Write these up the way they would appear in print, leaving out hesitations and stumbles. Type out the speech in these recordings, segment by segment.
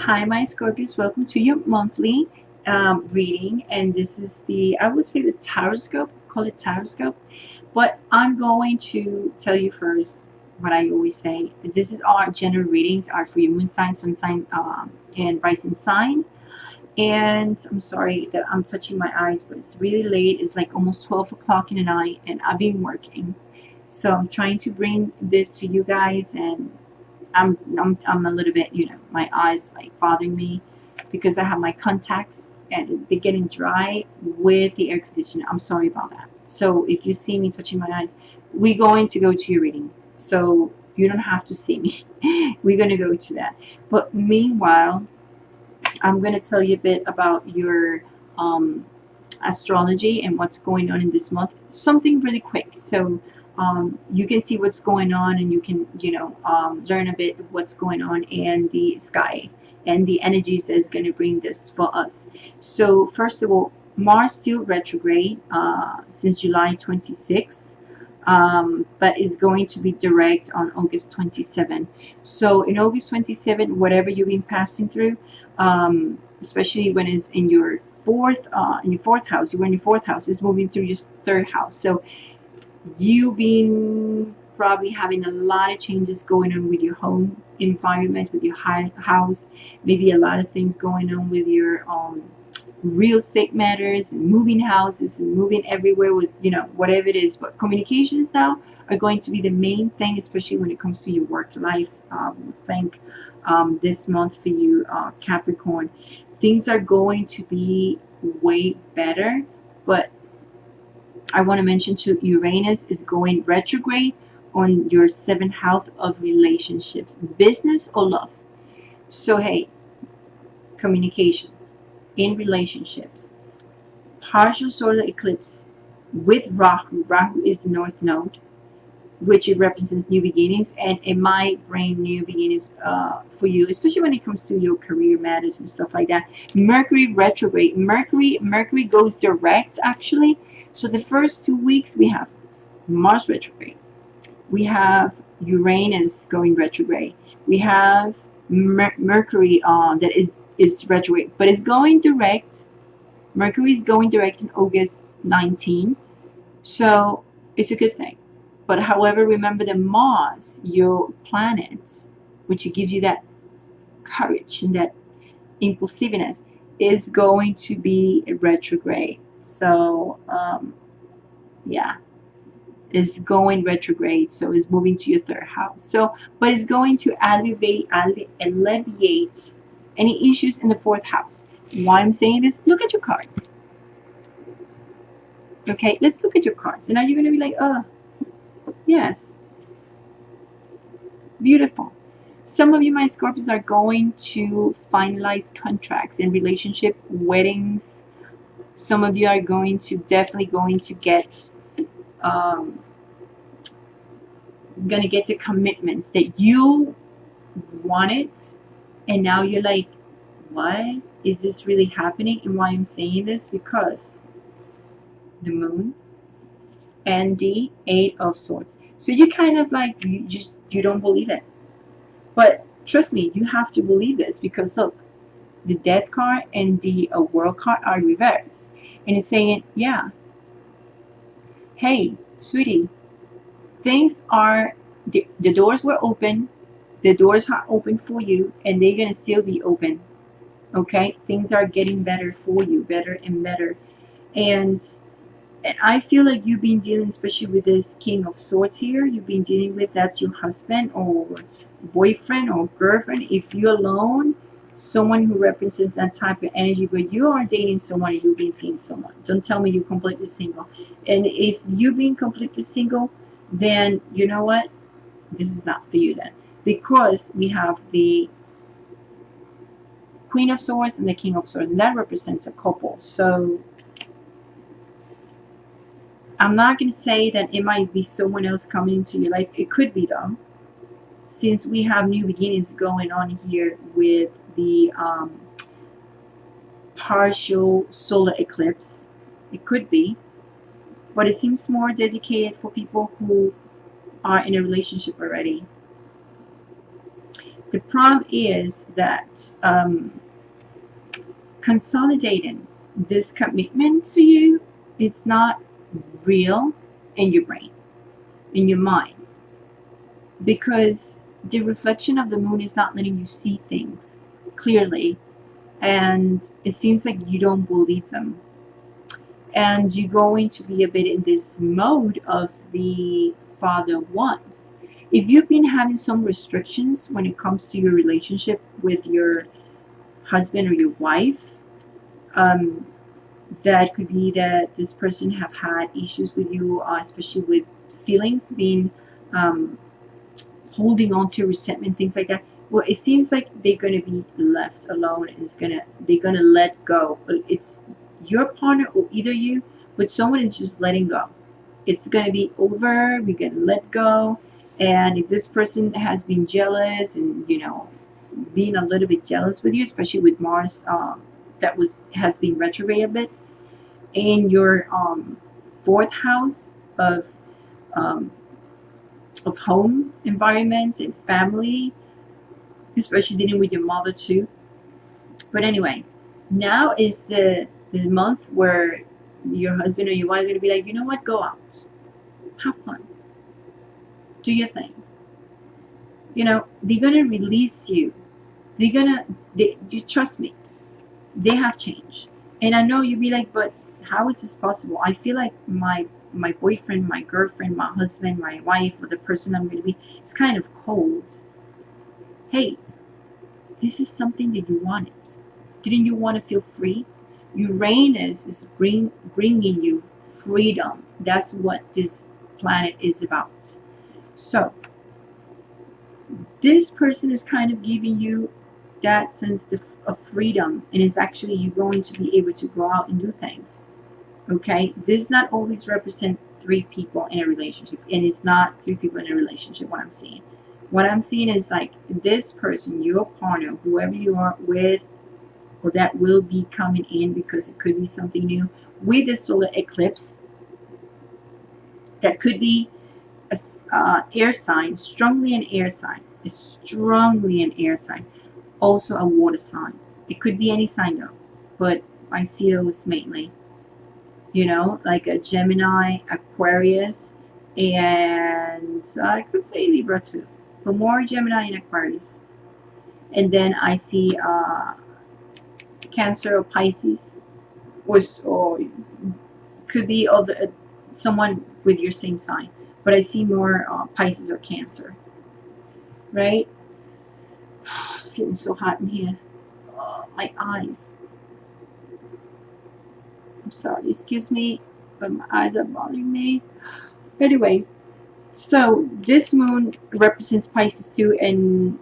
Hi, my Scorpios. Welcome to your monthly reading, and this is I would say the Taroscope. Call it Taroscope, but I'm going to tell you first what I always say. This is our general readings are for your moon sign, sun sign, and rising sign. And I'm sorry that I'm touching my eyes, but it's really late. It's like almost 12 o'clock in the night, and I've been working, so I'm trying to bring this to you guys, and I'm a little bit, my eyes like bothering me because I have my contacts and they're getting dry with the air conditioner. I'm sorry about that. So if you see me touching my eyes, we're going to go to your reading. So you don't have to see me. We're going to go to that. But meanwhile, I'm going to tell you a bit about your astrology and what's going on in this month. Something really quick. So you can see what's going on, and you can learn a bit of what's going on in the sky and the energies that is going to bring this for us. So first of all, Mars still retrograde since July 26th, but is going to be direct on August 27. So in August 27, whatever you've been passing through, especially when it's in your fourth house, you were in your fourth house, is moving through your third house. So you've been probably having a lot of changes going on with your home environment, with your house, maybe a lot of things going on with your real estate matters and moving houses and moving everywhere with whatever it is. But communications now are going to be the main thing, especially when it comes to your work life. I think this month for you, Capricorn, things are going to be way better. But I want to mention too, Uranus is going retrograde on your seventh house of relationships, business or love. So hey, communications in relationships, partial solar eclipse with Rahu. Rahu is the north node, which it represents new beginnings, and it might bring new beginnings for you, especially when it comes to your career matters and stuff like that. Mercury retrograde. Mercury goes direct actually. So the first 2 weeks we have Mars retrograde, we have Uranus going retrograde, we have Mercury that is retrograde, but it's going direct. Mercury is going direct in August 19, so it's a good thing. But however, remember that Mars, your planet, which gives you that courage and that impulsiveness, is going to be retrograde. So yeah, is going retrograde, so it's moving to your third house. So but it's going to alleviate any issues in the fourth house. Why I'm saying this, look at your cards. Okay, let's look at your cards, and now you're going to be like, oh yes, beautiful. Some of you, my Scorpios, are going to finalize contracts in relationship, weddings. Some of you are definitely going to get the commitments that you wanted, and now you're like, what is this really happening? And why I'm saying this, because the moon and the Eight of Swords. So you kind of like, you don't believe it, but trust me, you have to believe this, because look, the Death card and the World card are reversed, and it's saying, yeah, hey sweetie, things are, the doors were open, the doors are open for you, and they're gonna still be open. Okay, things are getting better for you, better and better. And I feel like you've been dealing, especially with this King of Swords here, you've been dealing with, that's your husband or boyfriend or girlfriend. If you're alone, someone who represents that type of energy. But you are dating someone, and you've been seeing someone. Don't tell me you're completely single. And if you've been completely single, then you know what, this is not for you then, because we have the Queen of Swords and the King of Swords, and that represents a couple. So I'm not going to say that it might be someone else coming into your life. It could be though, since we have new beginnings going on here with the partial solar eclipse. It could be, but it seems more dedicated for people who are in a relationship already. The problem is that consolidating this commitment for you, it's not real in your brain, in your mind, because the reflection of the moon is not letting you see things clearly, and it seems like you don't believe them, and you're going to be a bit in this mode of the father wants. If you've been having some restrictions when it comes to your relationship with your husband or your wife, um, that could be that this person have had issues with you, especially with feelings, being um, holding on to resentment, things like that. Well, it seems like they're going to be left alone, and they're gonna let go. It's your partner or either you, but someone is just letting go. It's going to be over. We're going to let go. And if this person has been jealous and being a little bit jealous with you, especially with Mars, that has been retrograde a bit in your fourth house um, of home environment and family, especially dealing with your mother too. But anyway, now is this month where your husband or your wife are going to be like, you know what, go out, have fun, do your things. They're going to release you. You trust me, they have changed. And I know you'll be like, but how is this possible? I feel like my boyfriend, my girlfriend, my husband, my wife, or the person I'm going to be, it's kind of cold. Hey, this is something that you wanted. Didn't you want to feel free? Uranus is bringing you freedom. That's what this planet is about. So this person is kind of giving you that sense of freedom, and is actually you going to be able to go out and do things. Okay, this not always represent three people in a relationship, and it's not three people in a relationship. What I'm seeing is like this person, your partner, whoever you are with, or that will be coming in, because it could be something new with the solar eclipse. That could be a air sign, strongly an air sign, also a water sign. It could be any sign though, but I see those mainly, like a Gemini, Aquarius, and I could say Libra too, but more Gemini and Aquarius. And then I see Cancer or Pisces, or could be someone with your same sign, but I see more Pisces or Cancer, right? Feeling so hot in here. My eyes. I'm sorry, excuse me, but my eyes are bothering me. Anyway, so this moon represents Pisces too, and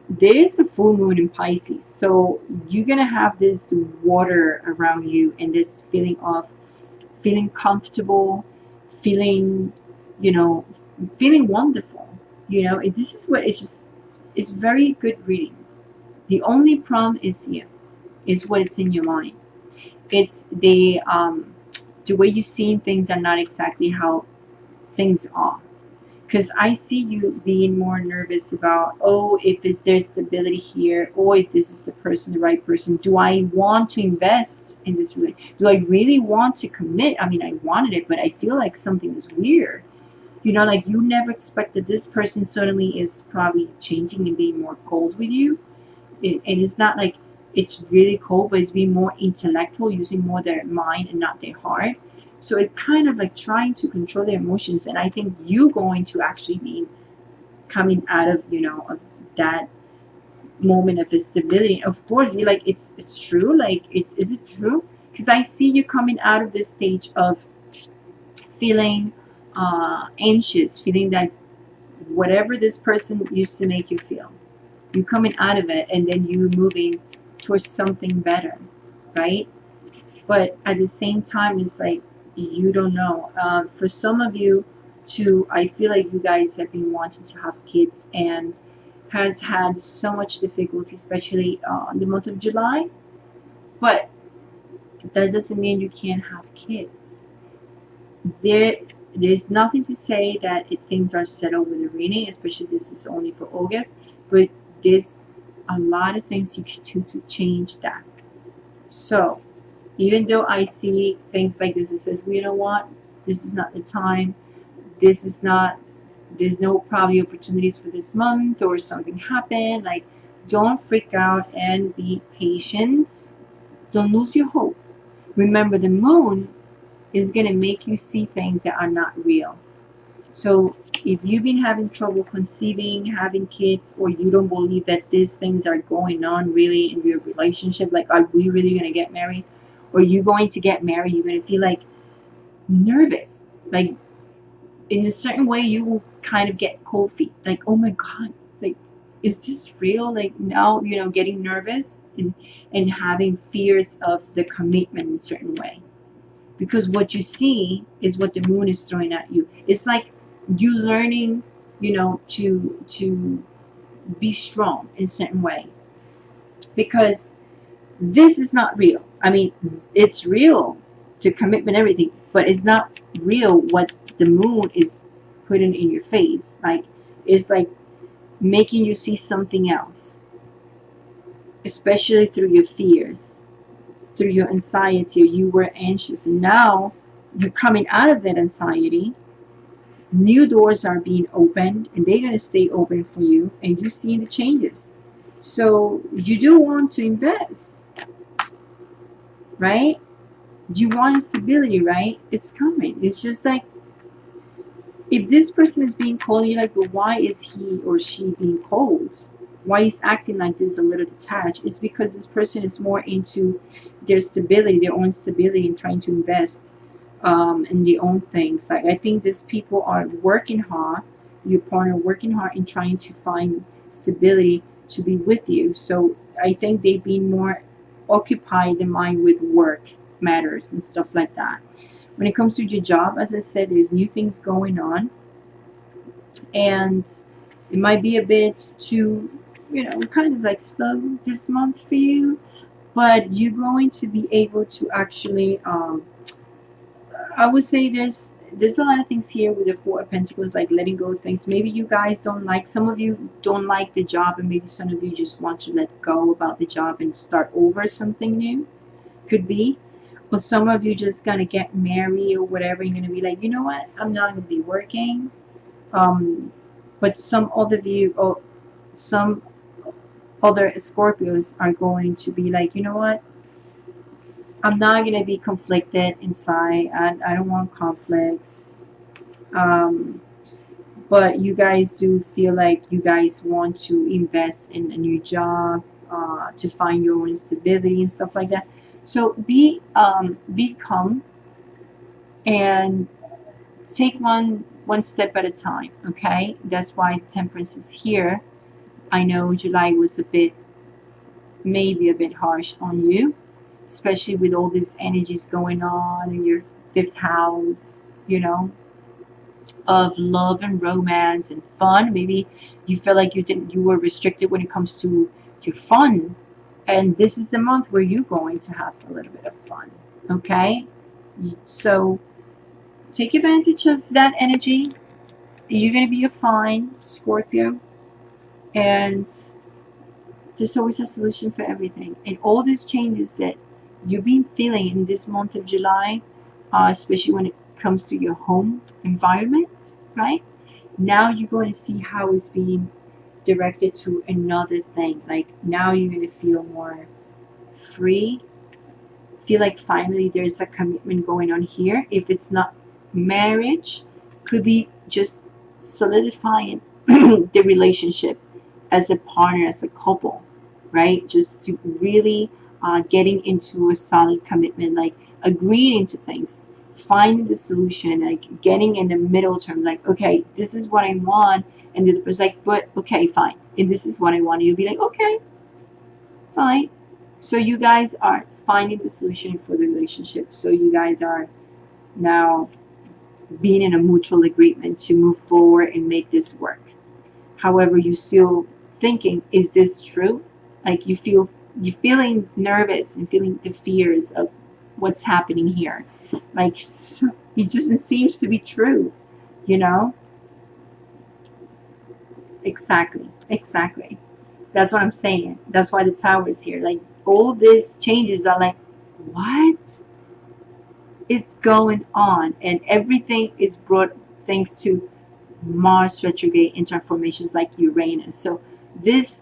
there's a full moon in Pisces. So you're gonna have this water around you, and this feeling of feeling comfortable, feeling, feeling wonderful. This is what it's very good reading. The only problem is what it's in your mind. It's the way you're seeing things are not exactly how things are. Because I see you being more nervous about, oh, if there's stability here, or if this is the right person. Do I want to invest in this relationship? Do I really want to commit? I mean, I wanted it, but I feel like something is weird. Like you never expected this person suddenly is probably changing and being more cold with you. And it's not like it's really cold, but it's being more intellectual, using more their mind and not their heart. So it's kind of like trying to control their emotions, and I think you going to actually be coming out of of that moment of stability. Of course, you're like it's true. Like is it true? Because I see you coming out of this stage of feeling anxious, feeling that whatever this person used to make you feel, you coming out of it, and then you moving towards something better, right? But at the same time, it's like you don't know. For some of you too, I feel like you guys have been wanting to have kids and has had so much difficulty, especially in the month of July. But that doesn't mean you can't have kids. There's nothing to say that things are settled with the reading, especially this is only for August. But there's a lot of things you can do to change that. So even though I see things like this, it says, well, you know what, this is not the time, this is not, there's no probably opportunities for this month, or something happened, like, don't freak out and be patient. Don't lose your hope. Remember, the moon is going to make you see things that are not real. So if you've been having trouble conceiving, having kids, or you don't believe that these things are going on really in your relationship, like, are we really going to get married? Or you're going to get married, you're going to feel like nervous. Like, in a certain way, you will kind of get cold feet. Like, oh my God, like, is this real? Like, now, getting nervous and having fears of the commitment in a certain way. Because what you see is what the moon is throwing at you. It's like you learning, to be strong in a certain way. Because this is not real. I mean, it's real to commitment, everything, but it's not real what the moon is putting in your face. Like, it's like making you see something else, especially through your fears, through your anxiety, or you were anxious, and now you're coming out of that anxiety. New doors are being opened, and they're going to stay open for you, and you're seeing the changes. So you do want to invest, right? You want stability, right? It's coming. It's just like, if this person is being cold, you're like, but why is he or she being cold? Why is acting like this, a little detached? It's because this person is more into their stability, their own stability, and trying to invest in their own things. Like, I think these people are working hard, your partner working hard and trying to find stability to be with you. So I think they've been more occupied their mind with work matters and stuff like that. When it comes to your job, as I said, there's new things going on, and it might be a bit too, kind of like slow this month for you, but you're going to be able to actually, I would say there's a lot of things here with the Four of Pentacles, like letting go of things. Maybe you guys don't like, some of you don't like the job, and maybe some of you just want to let go about the job and start over something new. Could be. Or some of you just gonna get married or whatever. You're gonna be like, you know what, I'm not gonna be working. But some other you, or some other Scorpios are going to be like, you know what, I'm not gonna be conflicted inside. I don't want conflicts. But you guys do feel like you guys want to invest in a new job, to find your own stability and stuff like that. So be calm and take one step at a time. Okay, that's why Temperance is here. I know July was maybe a bit harsh on you, especially with all these energies going on in your 5th house, of love and romance and fun. Maybe you feel like you were restricted when it comes to your fun, and this is the month where you're going to have a little bit of fun. Okay, so take advantage of that energy. You're going to be a fine Scorpio, and there's always a solution for everything. And all these changes that you've been feeling in this month of July, especially when it comes to your home environment, right? Now you're going to see how it's being directed to another thing. Like, now you're going to feel more free, feel like finally there's a commitment going on here. If it's not marriage, could be just solidifying the relationship as a partner, as a couple, right? Just to really getting into a solid commitment, like agreeing to things, finding the solution, like getting in the middle term, like, okay, this is what I want, and the other person's like, but okay, fine, and this is what I want, and you'll be like, okay, fine. So you guys are finding the solution for the relationship. So you guys are now being in a mutual agreement to move forward and make this work. However, you still thinking, is this true? Like, you're feeling nervous and feeling the fears of what's happening here. Like, it just seems to be true, Exactly. That's what I'm saying. That's why the Tower is here. Like, all these changes are like, what is going on? And everything is brought thanks to Mars retrograde in transformations like Uranus. So these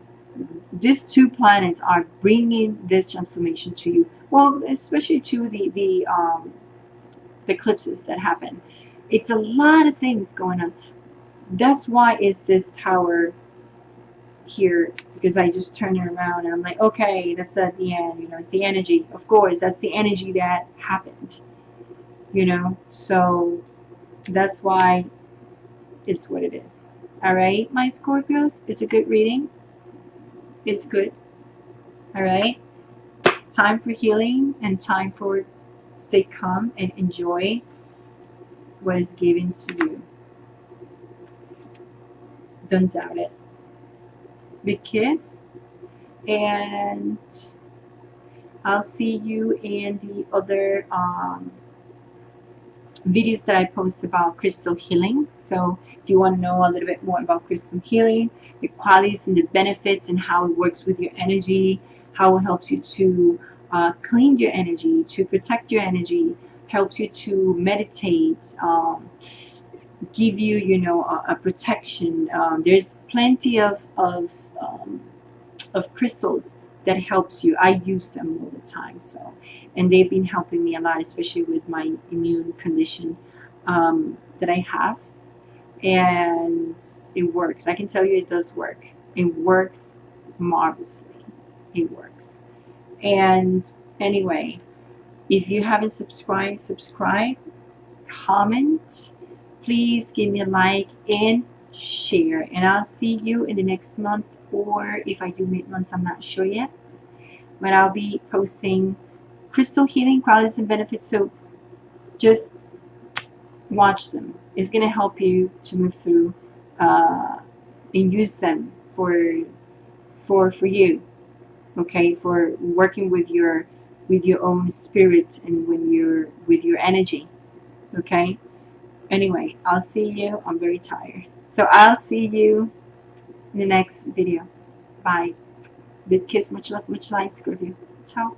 two planets are bringing this transformation to you. Well, especially to the eclipses that happen. It's a lot of things going on. That's why is this Tower here, because I just turn it around and I'm like, okay, that's at the end, you know, it's the energy. Of course, that's the energy that happened, you know. So that's why it's what it is. All right, my Scorpios, it's a good reading. It's good. All right, time for healing and time for stay calm and enjoy what is given to you. Don't doubt it. Big kiss, and I'll see you in the other videos that I post about crystal healing. So if you want to know a little bit more about crystal healing, the qualities and the benefits and how it works with your energy, how it helps you to clean your energy, to protect your energy, helps you to meditate, give you, you know, a protection. There's plenty of crystals that helps you. I use them all the time, so, and they've been helping me a lot, especially with my immune condition that I have, and it works. I can tell you it does work. It works marvelously. It works. And anyway, if you haven't subscribed, subscribe, comment, please give me a like and share, and I'll see you in the next month, or if I do mid-months, I'm not sure yet, but I'll be posting crystal healing qualities and benefits. So just watch them. It's going to help you to move through and use them for you, okay, for working with your own spirit and when you're with your energy, okay. Anyway, I'll see you. I'm very tired. So I'll see you in the next video. Bye. Big kiss, much love, much light, Scorpio. Ciao.